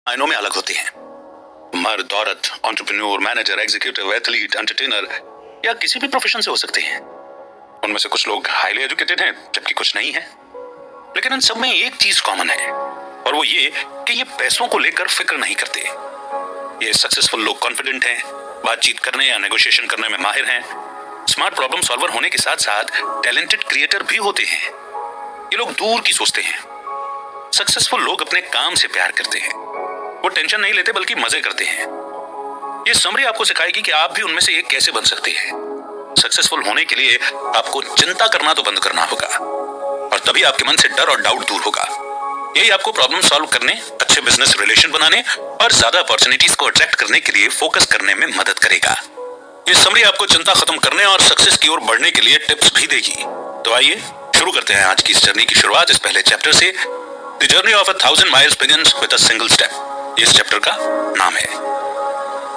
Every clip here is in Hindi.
आईनों में अलग होते हैं। मर्द, औरत, entrepreneur, manager, executive, athlete, entertainer या किसी भी प्रोफेशन से हो सकते हैं। उनमें से कुछ लोग हाईली एजुकेटेड हैं जबकि कुछ नहीं है। लेकिन इन सब में एक चीज कॉमन है और वो ये कि ये पैसों को लेकर फिक्र नहीं करते। ये सक्सेसफुल लोग कॉन्फिडेंट हैं, बातचीत करने या नेगोशिएशन करने में माहिर हैं, स्मार्ट प्रॉब्लम सॉल्वर होने के साथ साथ टैलेंटेड क्रिएटर भी होते हैं। ये लोग दूर की सोचते हैं। सक्सेसफुल लोग अपने काम से प्यार करते हैं। वो टेंशन नहीं लेते बल्कि मजे करते हैं। ये समरी आपको सिखाएगी कि आप भी उनमें से एक कैसे बन सकते हैं। सक्सेसफुल होने के लिए आपको चिंता करना तो बंद करना होगा और तभी आपके मन से डर और डाउट दूर होगा। यही आपको प्रॉब्लम सॉल्व करने, अच्छे बिजनेस रिलेशन बनाने और ज्यादा अपॉर्चुनिटीज को अट्रैक्ट करने के लिए फोकस करने में मदद करेगा। ये समरी आपको चिंता खत्म करने और सक्सेस की ओर बढ़ने के लिए टिप्स भी देगी। तो आइए शुरू करते हैं आज की इस जर्नी की शुरुआत इस पहले चैप्टर से। The journey of 1000 miles begins with a single step, इस चैप्टर का नाम है।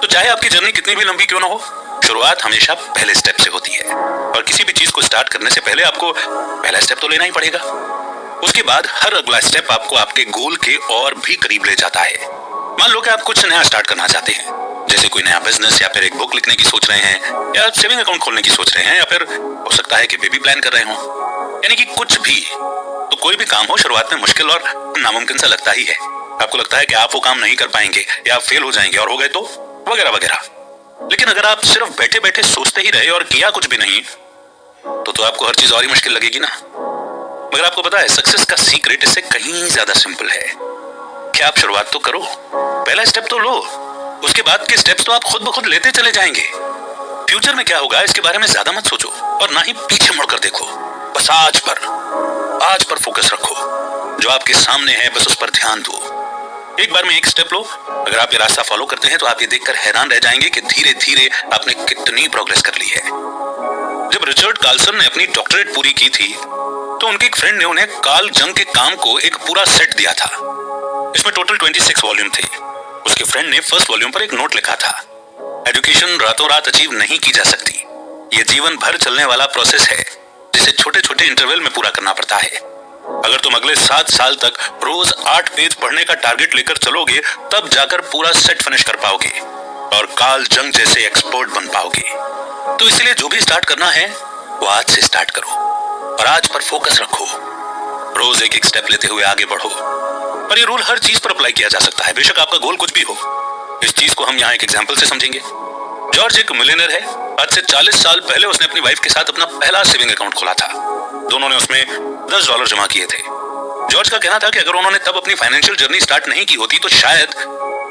तो चाहे आपकी जर्नी कितनी भी लंबी क्यों ना हो, शुरुआत हमेशा पहले स्टेप से होती है और किसी भी चीज को स्टार्ट करने से पहले आपको पहला स्टेप तो लेना ही पड़ेगा। उसके बाद हर अगला स्टेप आपको आपके गोल के और भी करीब ले जाता है। मान लो कि आप कुछ नया स्टार्ट करना चाहते हैं, जैसे कोई नया बिजनेस या फिर एक बुक लिखने की सोच रहे हैं या सेविंग अकाउंट खोलने की सोच रहे हैं या फिर हो सकता है कि बेबी प्लान कर रहे हो, यानी कि कुछ भी। तो कोई भी काम हो शुरुआत में मुश्किल और नामुमकिन सा लगता ही है। आपको लगता है कि आप वो काम नहीं कर पाएंगे या फेल हो जाएंगे और हो गए तो वगैरह वगैरह। लेकिन अगर आप सिर्फ बैठे बैठे सोचते ही रहे और किया कुछ भी नहीं तो आपको हर चीज और ही मुश्किल लगेगी ना। मगर आपको पता है सक्सेस का सीक्रेट इससे कहीं ज्यादा सिंपल है कि आप शुरुआत तो करो, पहला स्टेप तो लो, उसके बाद के स्टेप्स तो आप खुद ब खुद लेते चले जाएंगे। फ्यूचर में क्या होगा इसके बारे में ज्यादा मत सोचो और ना ही पीछे मुड़कर देखो। बस आज पर फोकस रखो। जो आपके सामने है बस उस पर ध्यान दो। एक बार में एक स्टेप लो। अगर आप ये रास्ता फॉलो करते हैं तो आप ये देखकर हैरान रह जाएंगे कि धीरे धीरे आपने कितनी प्रोग्रेस कर ली है। जब रिचर्ड कार्लसन ने अपनी डॉक्टरेट पूरी की थी तो उनके एक फ्रेंड ने उन्हें कार्ल जंग के काम को एक पूरा सेट दिया था। इसमें टोटल 26 वॉल्यूम थे। उसके फ्रेंड ने फर्स्ट वॉल्यूम पर एक नोट लिखा था, एजुकेशन रातों रात अचीव नहीं की जा सकती। ये जीवन भर चलने वाला प्रोसेस है जिसे छोटे छोटे इंटरवल में पूरा करना पड़ता है। अगर तुम अगले 7 साल तक रोज 8 पेज पढ़ने का टारगेट लेकर चलोगे तब जाकर पूरा सेट फिनिश कर पाओगे और कार्ल जंग जैसे एक्सपर्ट बन पाओगे। तो इसलिए जो भी स्टार्ट करना है वो आज से स्टार्ट करो और आज पर फोकस रखो। रोज एक एक स्टेप लेते हुए आगे बढ़ो। और ये रूल हर चीज पर अप्लाई किया जा सकता है, बेशक आपका गोल कुछ भी हो। इस चीज को हम यहाँ एक एग्जाम्पल से समझेंगे। जॉर्ज एक मिलियनर है। आज से 40 साल पहले उसने अपनी वाइफ के साथ अपना पहला सेविंग अकाउंट खोला था। दोनों ने उसमें $10 जमा किए थे। जॉर्ज का कहना था कि अगर उन्होंने तब अपनी फाइनेंशियल जर्नी स्टार्ट नहीं की होती तो शायद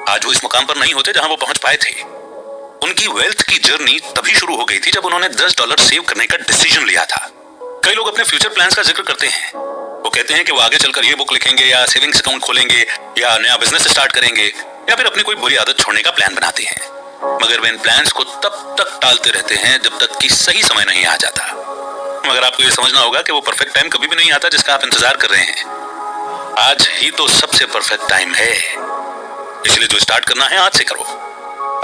आज वो इस मुकाम पर नहीं होते जहां वो पहुंच पाए थे। उनकी वेल्थ की जर्नी तभी शुरू हो गई थी जब उन्होंने $10 सेव करने का डिसीजन लिया था। कई लोग अपने फ्यूचर प्लान्स का जिक्र करते हैं। वो कहते हैं कि वो आगे चलकर ये बुक लिखेंगे या सेविंग्स अकाउंट खोलेंगे या नया बिजनेस स्टार्ट करेंगे या फिर अपनी कोई बुरी आदत छोड़ने का प्लान बनाते हैं। मगर वे इन प्लान्स को तब तक टालते रहते हैं जब तक कि सही समय नहीं आ जाता। मगर आपको ये समझना होगा कि वो परफेक्ट टाइम कभी भी नहीं आता जिसका आप इंतजार कर रहे हैं। आज ही तो सबसे परफेक्ट टाइम है। इसलिए जो स्टार्ट करना है आज से करो।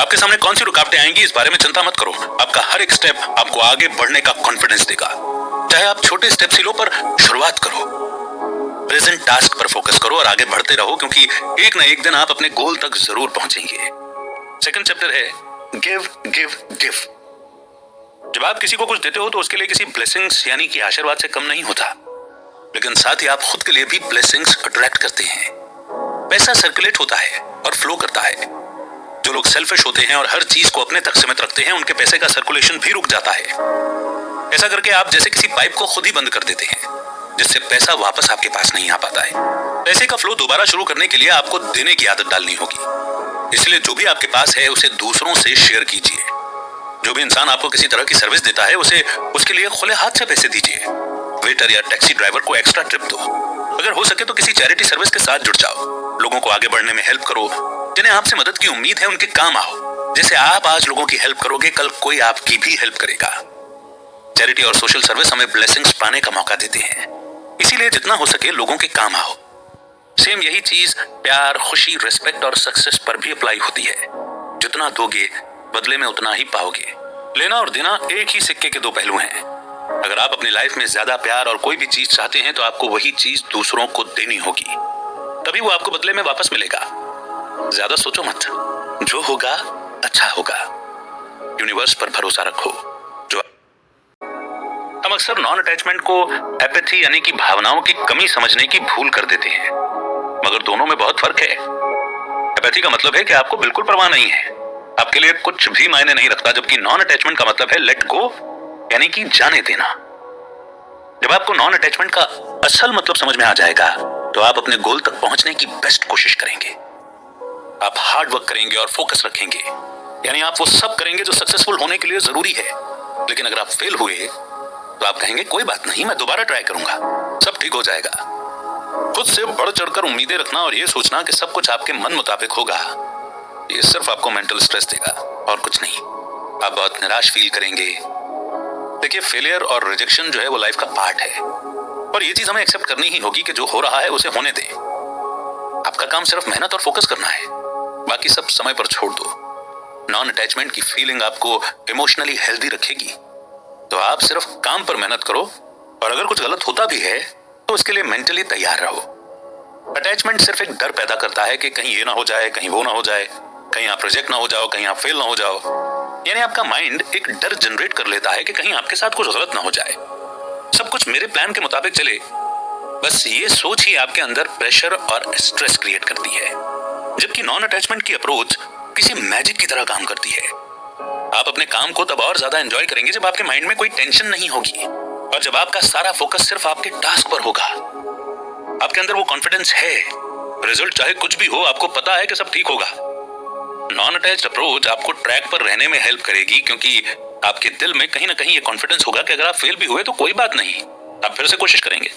आपके सामने कौन सी रुकावटें आएंगी इस बारे में चिंता मत करो। आपका हर एक स्टेप आपको आगे बढ़ने का कॉन्फिडेंस देगा। चाहे आप छोटे स्टेप ही लो पर शुरुआत करो। प्रेजेंट टास्क पर फोकस करो और आगे बढ़ते रहो क्योंकि एक न एक दिन आप अपने गोल तक जरूर पहुंचेंगे। सेकंड चैप्टर है गिव गिव गिव। जब आप किसी को कुछ देते हो तो उसके लिए किसी ब्लेसिंग्स यानी कि आशीर्वाद से कम नहीं होता, लेकिन साथ ही आप खुद के लिए भी ब्लेसिंग्स अट्रैक्ट करते हैं। पैसा सर्कुलेट होता है और फ्लो करता है। जो लोग सेल्फिश होते हैं और हर चीज को अपने तक सीमित रखते हैं उनके पैसे का सर्कुलेशन भी रुक जाता है। ऐसा करके आप जैसे किसी पाइप को खुद ही बंद कर देते हैं जिससे पैसा वापस आपके पास नहीं आ पाता है। पैसे का फ्लो दोबारा शुरू करने के लिए आपको देने की आदत डालनी होगी। इसलिए जो भी आपके पास है उसे दूसरों से शेयर कीजिए। जो भी इंसान आपको किसी तरह की सर्विस देता है उसे उसके लिए खुले हाथ से पैसे दीजिए। वेटर या टैक्सी ड्राइवर को एक्स्ट्रा ट्रिप दो। अगर हो सके तो किसी चैरिटी सर्विस के साथ जुड़ जाओ। लोगों को आगे बढ़ने में हेल्प करो। जिन्हें आपसे मदद की उम्मीद है उनके काम आओ। जैसे आप आज लोगों की हेल्प करोगे कल कोई आपकी भी हेल्प करेगा। चैरिटी और सोशल सर्विस हमें ब्लेसिंग्स पाने का मौका देते हैं, इसीलिए जितना हो सके लोगों के काम आओ। सेम यही चीज प्यार, खुशी, रिस्पेक्ट और सक्सेस पर भी अप्लाई होती है। जितना दोगे बदले में उतना ही पाओगे। लेना और देना एक ही सिक्के के दो पहलू हैं। अगर आप अपनी लाइफ में ज्यादा प्यार और कोई भी चीज चाहते हैं तो आपको वही चीज दूसरों को देनी होगी, तभी वो आपको बदले में वापस मिलेगा। ज्यादा सोचो मत, जो होगा अच्छा होगा। यूनिवर्स पर भरोसा रखो। जो हम अक्सर नॉन अटैचमेंट को एपैथी यानी कि भावनाओं की कमी समझने की भूल कर देते हैं, मगर दोनों में बहुत फर्क है। एपैथी का मतलब है कि आपको बिल्कुल परवाह नहीं है, आपके लिए कुछ भी मायने नहीं रखता, जबकि नॉन अटैचमेंट का मतलब है लेट गो यानी कि जाने देना। जब आपको नॉन अटैचमेंट का असल मतलब समझ में आ जाएगा तो आप अपने गोल तक पहुंचने की बेस्ट कोशिश करेंगे। आप हार्ड वर्क करेंगे और फोकस रखेंगे, यानी आप वो सब करेंगे जो सक्सेसफुल होने के लिए जरूरी है। लेकिन अगर आप फेल हुए तो आप कहेंगे कोई बात नहीं, मैं दोबारा ट्राई करूंगा, सब ठीक हो जाएगा। खुद से बढ़ चढ़कर उम्मीदें रखना और ये सोचना कि सब कुछ आपके मन मुताबिक होगा, ये सिर्फ आपको मेंटल स्ट्रेस देगा और कुछ नहीं। आप बहुत निराश फील करेंगे। देखिए, फेलियर और रिजेक्शन जो है वो लाइफ का पार्ट है, और ये चीज हमें एक्सेप्ट करनी ही होगी कि जो हो रहा है उसे होने दें। आपका काम सिर्फ मेहनत और फोकस करना है, बाकी सब समय पर छोड़ दो। नॉन अटैचमेंट की फीलिंग आपको इमोशनली हेल्दी रखेगी, तो आप सिर्फ काम पर मेहनत करो, और अगर कुछ गलत होता भी है तो उसके लिए मेंटली तैयार रहो। अटैचमेंट सिर्फ एक डर पैदा करता है कि कहीं ये ना हो जाए, कहीं वो ना हो जाए, कहीं आप रिजेक्ट ना हो जाओ, कहीं आप फेल ना हो जाओ। यानी आपका माइंड एक डर जनरेट कर लेता है कि कहीं आपके साथ कुछ गलत ना हो जाए, सब कुछ मेरे प्लान के मुताबिक चले। बस ये सोच ही आपके अंदर प्रेशर और स्ट्रेस क्रिएट करती है, जबकि नॉन अटैचमेंट की अप्रोच किसी मैजिक की तरह काम करती है। आप अपने काम को तब और ज्यादा एंजॉय करेंगे जब आपके माइंड में कोई टेंशन नहीं होगी, और जब आपका सारा फोकस सिर्फ आपके टास्क पर होगा। आपके अंदर वो कॉन्फिडेंस है, रिजल्ट चाहे कुछ भी हो आपको पता है कि सब ठीक होगा। नॉन अटैच्ड अप्रोच आपको ट्रैक पर रहने में हेल्प करेगी, क्योंकि आपके दिल में कहीं ना कहीं ये कॉन्फिडेंस होगा कि अगर आप फेल भी हुए तो कोई बात नहीं, आप फिर से कोशिश करेंगे।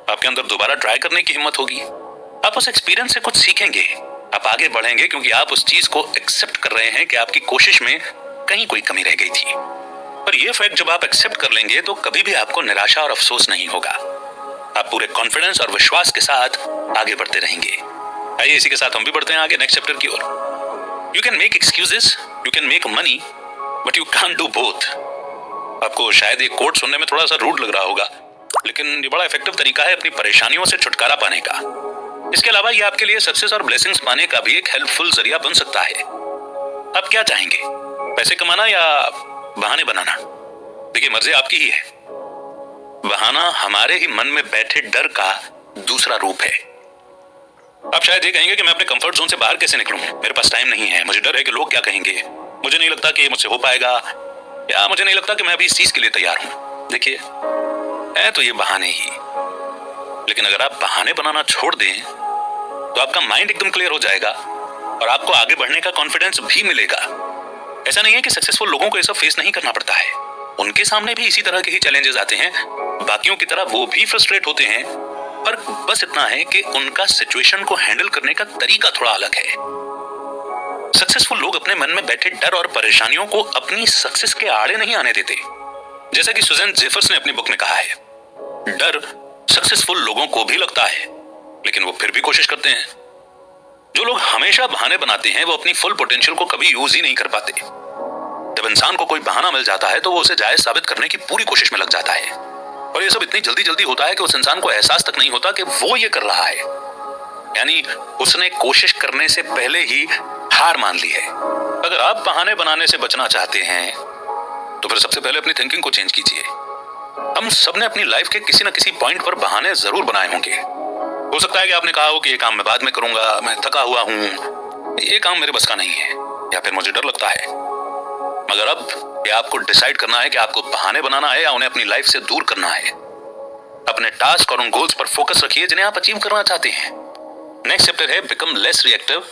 आपके अंदर दोबारा ट्राई करने की हिम्मत होगी, आप उस एक्सपीरियंस से कुछ सीखेंगे, आप आगे बढ़ेंगे, क्योंकि आप उस चीज को एक्सेप्ट कर रहे हैं कि आपकी कोशिश में कहीं कोई कमी रह गई थी। पर यह फैक्ट जब आप एक्सेप्ट कर लेंगे तो कभी भी आपको निराशा और अफसोस नहीं होगा। आप पूरे कॉन्फिडेंस और विश्वास के साथ आगे बढ़ते रहेंगे। आइए इसी के साथ हम भी बढ़ते हैं आगे नेक्स्ट चैप्टर की ओर। You can make excuses, you can make money, but you can't do both. आपको शायद ये कोट सुनने में थोड़ा सा रूड लग रहा होगा, लेकिन ये बड़ा इफेक्टिव तरीका है अपनी परेशानियों से छुटकारा पाने का। इसके अलावा ये आपके लिए सक्सेस और ब्लेसिंग्स पाने का भी एक हेल्पफुल जरिया बन सकता है। आप क्या चाहेंगे, पैसे कमाना या बहाने बनाना? देखिए, मर्जी आपकी ही है। बहाना हमारे ही मन में बैठे डर का दूसरा रूप है। आप शायद ये कहेंगे कि मैं अपने कंफर्ट जोन से बाहर कैसे निकलूं, मेरे पास टाइम नहीं है, मुझे डर है कि लोग क्या कहेंगे, मुझे नहीं लगता कि ये मुझसे हो पाएगा, या मुझे नहीं लगता कि मैं अभी इस चीज के लिए तैयार हूं। देखिए, है तो ये बहाने ही, लेकिन अगर आप बहाने बनाना छोड़ दें तो आपका माइंड एकदम क्लियर हो जाएगा और आपको आगे बढ़ने का कॉन्फिडेंस भी मिलेगा। ऐसा नहीं है कि सक्सेसफुल लोगों को ये सब फेस नहीं करना पड़ता है, उनके सामने भी इसी तरह के ही चैलेंजेस आते हैं, बाकियों की तरह वो भी फ्रस्ट्रेट होते हैं, पर बस इतना है कि उनका सिचुएशन को हैंडल करने का तरीका थोड़ा अलग है। सक्सेसफुल लोग अपने मन में बैठे डर और परेशानियों को अपनी सक्सेस के आड़े नहीं आने देते। जैसा कि सुजैन जेफर्स ने अपनी बुक में कहा है, डर सक्सेसफुल लोगों को भी लगता है, लेकिन वो फिर भी कोशिश करते हैं। जो लोग हमेशा बहाने बनाते हैं वो अपनी फुल पोटेंशियल को कभी यूज ही नहीं कर पाते। जब इंसान को कोई बहाना मिल जाता है तो वो उसे जायज साबित करने की पूरी कोशिश में लग जाता है, और ये सब इतनी जल्दी जल्दी होता है कि उस इंसान को एहसास तक नहीं होता कि वो ये कर रहा है, यानी उसने कोशिश करने से पहले ही हार मान ली है। अगर आप बहाने बनाने से बचना चाहते हैं तो फिर सबसे पहले अपनी थिंकिंग को चेंज कीजिए। हम सबने अपनी लाइफ के किसी न किसी पॉइंट पर बहाने जरूर बनाए होंगे। हो सकता है कि आपने कहा हो कि ये काम मैं बाद में करूंगा, मैं थका हुआ हूं, ये काम मेरे बस का नहीं है, या फिर मुझे डर लगता है। मगर अब ये आपको डिसाइड करना है कि आपको बहाने बनाना है या उन्हें अपनी लाइफ से दूर करना है। अपने टास्क और उन गोल्स पर फोकस रखिए जिन्हें आप अचीव करना चाहते हैं। नेक्स्ट चैप्टर है बिकम लेस रिएक्टिव